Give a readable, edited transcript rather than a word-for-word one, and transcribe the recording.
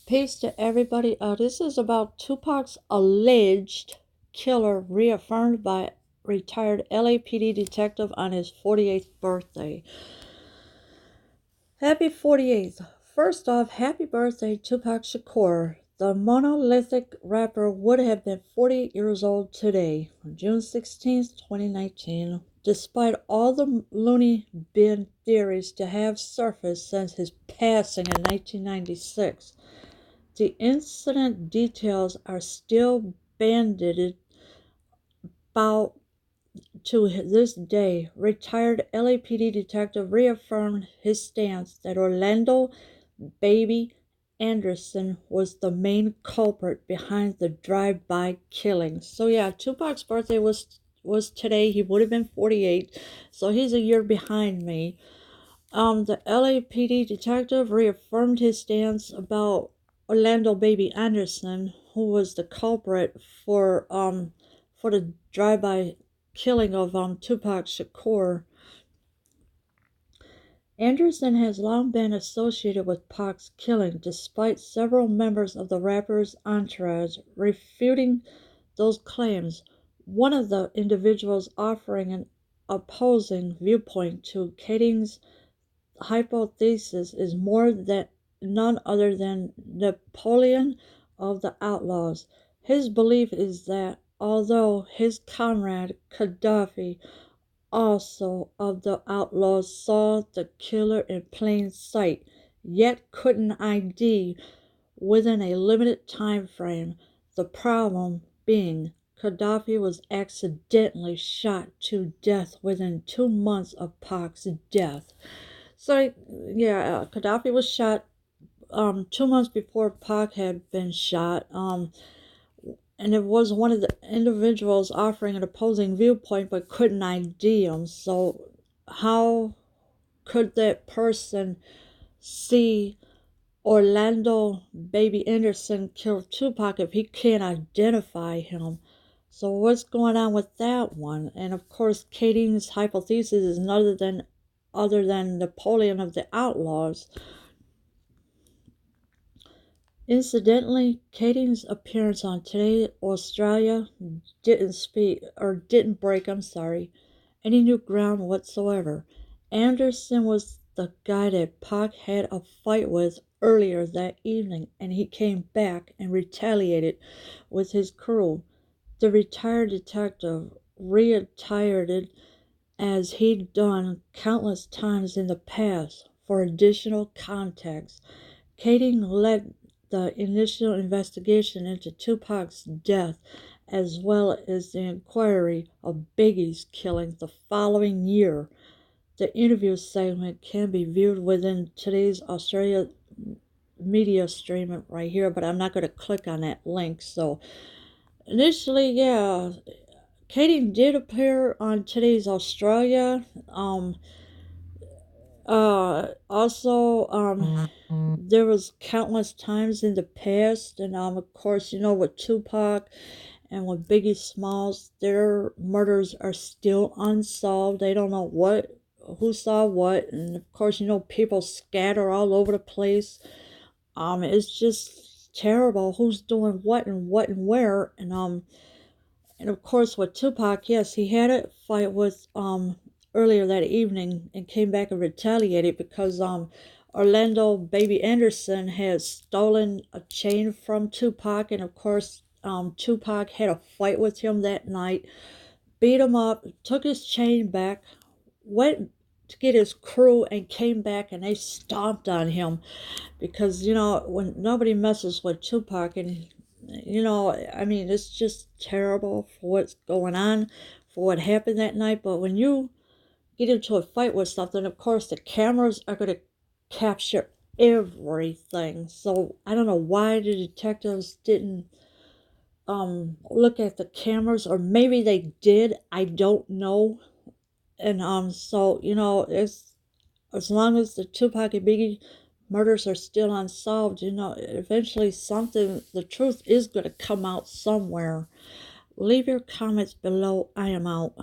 Peace to everybody. This is about 2Pac's alleged killer reaffirmed by retired LAPD detective on his 48th birthday. Happy 48th. First off, happy birthday, 2Pac Shakur. The monolithic rapper would have been 48 years old today, on June 16th, 2019, despite all the loony bin theories to have surfaced since his passing in 1996. The incident details are still bandied about to this day. Retired LAPD detective reaffirmed his stance that Orlando Baby Anderson was the main culprit behind the drive-by killing. So yeah, 2Pac's birthday was today. He would have been 48, so he's a year behind me. The LAPD detective reaffirmed his stance about Orlando Baby Anderson, who was the culprit for the drive-by killing of 2Pac Shakur. Anderson has long been associated with Pac's killing, despite several members of the rapper's entourage refuting those claims. One of the individuals offering an opposing viewpoint to Kading's hypothesis is none other than Napoleon of the Outlaws. His belief is that although his comrade Gaddafi, also of the Outlaws, saw the killer in plain sight, yet couldn't ID within a limited time frame. The problem being Gaddafi was accidentally shot to death within 2 months of Pac's death. So yeah, Gaddafi was shot 2 months before Pac had been shot. And it was one of the individuals offering an opposing viewpoint but couldn't ID him. So how could that person see Orlando Baby Anderson kill 2Pac if he can't identify him? So what's going on with that one? And of course, Kading's hypothesis is none other than Napoleon of the Outlaws. Incidentally, Kading's appearance on Today Australia didn't break any new ground whatsoever. Anderson was the guy that Pac had a fight with earlier that evening, and he came back and retaliated with his crew. The retired detective reiterated, as he'd done countless times in the past, for additional context. Kading led the initial investigation into 2Pac's death, as well as the inquiry of Biggie's killing the following year. The interview segment can be viewed within today's Australia media streaming right here, but I'm not going to click on that link. So initially, yeah, Kading did appear on Today's Australia. Also, there was countless times in the past, and of course, with 2Pac and with Biggie Smalls, their murders are still unsolved. They don't know who saw what, and of course, people scatter all over the place. It's just terrible who's doing what and where, and of course with 2Pac, yes, he had a fight with earlier that evening and came back and retaliated because Orlando Baby Anderson had stolen a chain from 2Pac, and of course 2Pac had a fight with him that night, beat him up, took his chain back, went to get his crew, and came back and they stomped on him because when nobody messes with 2Pac, and it's just terrible for what's going on, for what happened that night. But when you get into a fight with something, of course the cameras are going to capture everything. So I don't know why the detectives didn't look at the cameras, or maybe they did, I don't know. And so it's, as long as the 2Pac and Biggie murders are still unsolved, eventually the truth is going to come out somewhere. Leave your comments below. I am out.